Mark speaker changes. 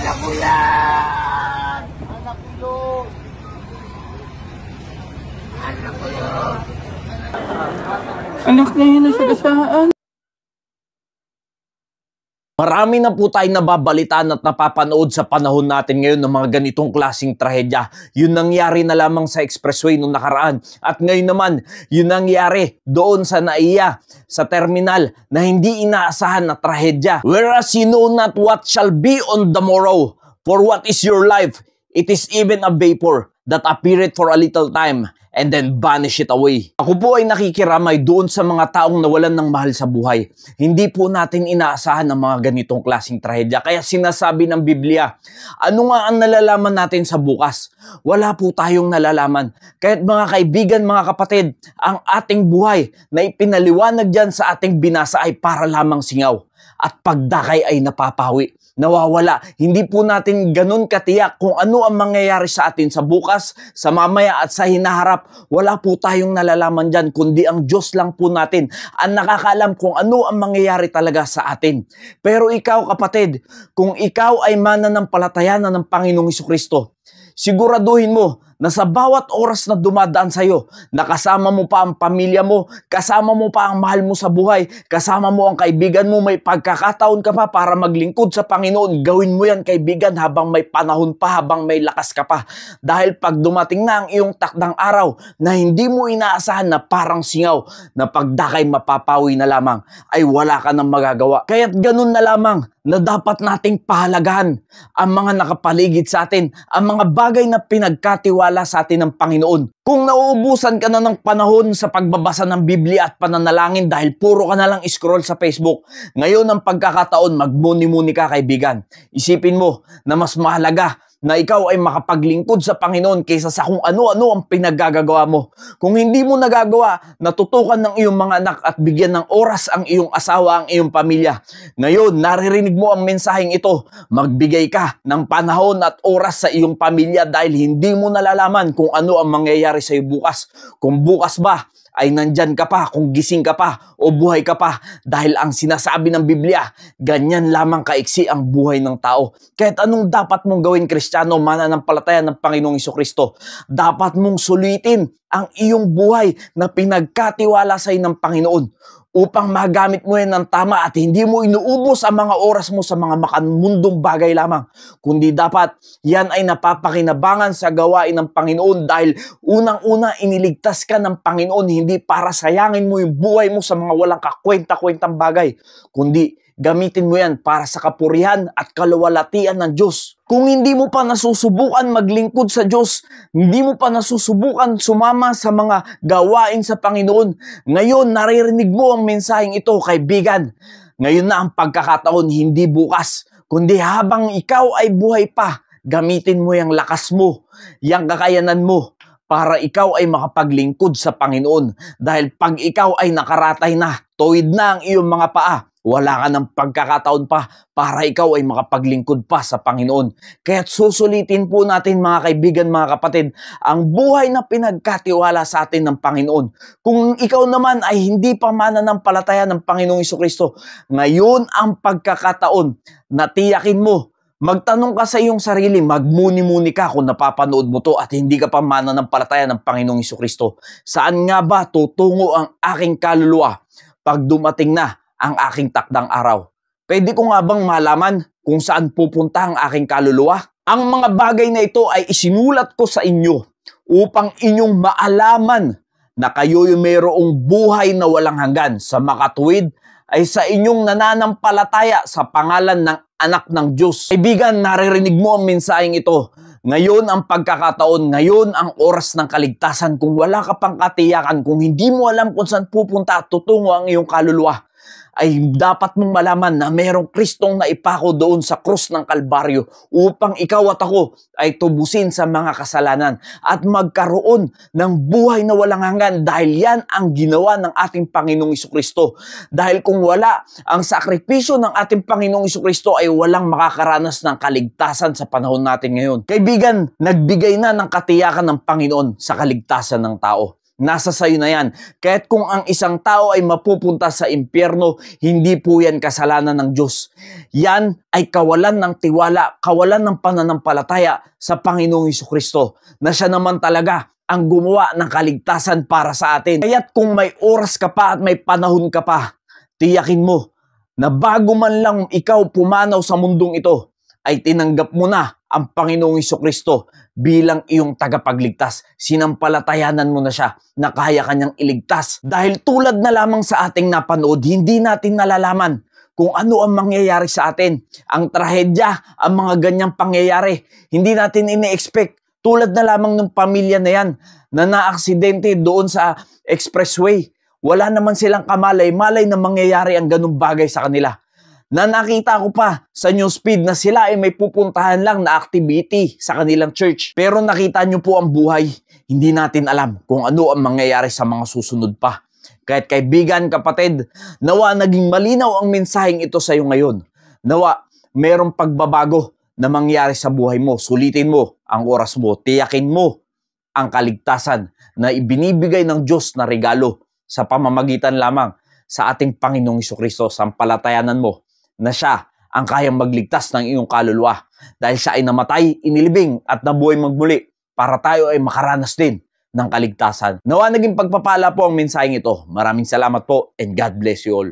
Speaker 1: Anak ko yan! Anak ko yun! Anak ko yun!
Speaker 2: Anak niya yun nasa gasaan.
Speaker 3: Marami na po tayong nababalitaan at napapanood sa panahon natin ngayon ng mga ganitong klaseng trahedya. Yun nangyari na lamang sa expressway nung nakaraan. At ngayon naman, yun nangyari doon sa NAIA, sa terminal, na hindi inaasahan na trahedya. Whereas you know not what shall be on the morrow. For what is your life? It is even a vapor that appeareth for a little time and then banish it away. Ako po ay nakikiramay doon sa mga taong nawalan ng mahal sa buhay. Hindi po natin inaasahan ang mga ganitong klaseng trahedya. Kaya sinasabi ng Biblia, ano nga ang nalalaman natin sa bukas? Wala po tayong nalalaman. Kaya't mga kaibigan, mga kapatid, ang ating buhay na ipinaliwanag dyan sa ating binasa ay para lamang singaw. At pagdakay ay napapawi, nawawala. Hindi po natin ganun katiyak kung ano ang mangyayari sa atin sa bukas, sa mamaya at sa hinaharap. Wala po tayong nalalaman dyan, kundi ang Diyos lang po natin ang nakakaalam kung ano ang mangyayari talaga sa atin. Pero ikaw kapatid, kung ikaw ay mananampalataya ng Panginoong Jesucristo, siguraduhin mo na sa bawat oras na dumadaan sa'yo, nakasama mo pa ang pamilya mo, kasama mo pa ang mahal mo sa buhay, kasama mo ang kaibigan mo, may pagkakataon ka pa para maglingkod sa Panginoon. Gawin mo yan kaibigan habang may panahon pa, habang may lakas ka pa. Dahil pag dumating na ang iyong takdang araw na hindi mo inaasahan na parang singaw, na pagdakay mapapawi na lamang, ay wala ka nang magagawa. Kaya't ganun na lamang na dapat nating pahalagahan ang mga nakapaligid sa atin, ang mga bagay na pinagkatiwala sa atin ng Panginoon. Kung nauubusan ka na ng panahon sa pagbabasa ng Biblia at pananalangin dahil puro ka na lang scroll sa Facebook, ngayon ang pagkakataon, magmuni-muni ka kaibigan. Isipin mo na mas mahalaga na ikaw ay makapaglingkod sa Panginoon kaysa sa kung ano-ano ang pinaggagawa mo. Kung hindi mo nagagawa, natutukan ng iyong mga anak at bigyan ng oras ang iyong asawa, ang iyong pamilya. Ngayon, naririnig mo ang mensaheng ito. Magbigay ka ng panahon at oras sa iyong pamilya dahil hindi mo nalalaman kung ano ang mangyayari sa iyo bukas. Kung bukas ba ay nandyan ka pa, kung gising ka pa o buhay ka pa, dahil ang sinasabi ng Biblia, ganyan lamang kaiksi ang buhay ng tao. Kahit anong dapat mong gawin, Kristiyano, mananampalataya ng Panginoong Jesucristo, dapat mong sulitin ang iyong buhay na pinagkatiwala sa iyo ng Panginoon upang magamit mo yan ng tama at hindi mo inuubos ang mga oras mo sa mga makamundong bagay lamang, kundi dapat yan ay napapakinabangan sa gawain ng Panginoon dahil unang-una iniligtas ka ng Panginoon hindi para sayangin mo yung buhay mo sa mga walang kakwenta-kwentang bagay, kundi gamitin mo yan para sa kapurihan at kaluwalhatian ng Diyos. Kung hindi mo pa nasusubukan maglingkod sa Diyos, hindi mo pa nasusubukan sumama sa mga gawain sa Panginoon, ngayon naririnig mo ang mensaheng ito, kaibigan. Ngayon na ang pagkakataon, hindi bukas, kundi habang ikaw ay buhay pa, gamitin mo yung lakas mo, yung kakayanan mo, para ikaw ay makapaglingkod sa Panginoon. Dahil pag ikaw ay nakaratay na, tuwid na ang iyong mga paa, wala ka ng pagkakataon pa para ikaw ay makapaglingkod pa sa Panginoon. Kaya't susulitin po natin mga kaibigan, mga kapatid, ang buhay na pinagkatiwala sa atin ng Panginoon. Kung ikaw naman ay hindi pa mananampalataya ng Panginoong Jesucristo, ngayon ang pagkakataon na tiyakin mo, magtanong ka sa iyong sarili, magmuni-muni ka kung napapanood mo to at hindi ka pa mananampalataya ng Panginoong Jesucristo. Saan nga ba tutungo ang aking kaluluwa pag dumating na ang aking takdang araw? Pwede ko nga bang malaman kung saan pupunta ang aking kaluluwa? Ang mga bagay na ito ay isinulat ko sa inyo upang inyong maalaman na kayo'y mayroong buhay na walang hanggan sa makatuwid ay sa inyong nananampalataya sa pangalan ng Anak ng Diyos. Kaibigan, naririnig mo ang mensaheng ito. Ngayon ang pagkakataon, ngayon ang oras ng kaligtasan. Kung wala ka pang katiyakan, kung hindi mo alam kung saan pupunta at tutungo ang iyong kaluluwa, ay dapat mong malaman na mayroong Kristong naipako doon sa krus ng Kalbaryo upang ikaw at ako ay tubusin sa mga kasalanan at magkaroon ng buhay na walang hanggan dahil yan ang ginawa ng ating Panginoong Jesucristo. Dahil kung wala ang sakripisyo ng ating Panginoong Jesucristo ay walang makakaranas ng kaligtasan sa panahon natin ngayon. Kaibigan, nagbigay na ng katiyakan ng Panginoon sa kaligtasan ng tao. nasa sayo na yan. Kahit kung ang isang tao ay mapupunta sa impyerno, hindi po yan kasalanan ng Diyos. Yan ay kawalan ng tiwala, kawalan ng pananampalataya sa Panginoong Jesucristo, na siya naman talaga ang gumawa ng kaligtasan para sa atin. Kaya't kung may oras ka pa at may panahon ka pa, tiyakin mo na bago man lang ikaw pumanaw sa mundong ito, ay tinanggap mo na ang Panginoong Jesucristo bilang iyong tagapagligtas. Sinampalatayanan mo na siya na kaya kanyang iligtas. Dahil tulad na lamang sa ating napanood, hindi natin nalalaman kung ano ang mangyayari sa atin. Ang trahedya, ang mga ganyang pangyayari, hindi natin ini-expect. Tulad na lamang ng pamilya na yan na naaksidente doon sa expressway. Wala naman silang kamalay-malay na mangyayari ang ganung bagay sa kanila. Na nakita ko pa sa newsfeed na sila ay may pupuntahan lang na activity sa kanilang church. Pero nakita nyo po ang buhay, hindi natin alam kung ano ang mangyayari sa mga susunod pa. Kahit kaibigan, kapatid, nawa naging malinaw ang mensaheng ito sa iyo ngayon. Nawa merong pagbabago na mangyari sa buhay mo. Sulitin mo ang oras mo, tiyakin mo ang kaligtasan na ibinibigay ng Diyos na regalo sa pamamagitan lamang sa ating Panginoong Jesucristo. Sampalatayanan mo na siya ang kayang magligtas ng iyong kaluluwa. Dahil siya ay namatay, inilibing at nabuhay magmuli para tayo ay makaranas din ng kaligtasan. Nawa naging pagpapala po ang mensaheng ito. Maraming salamat po and God bless you all.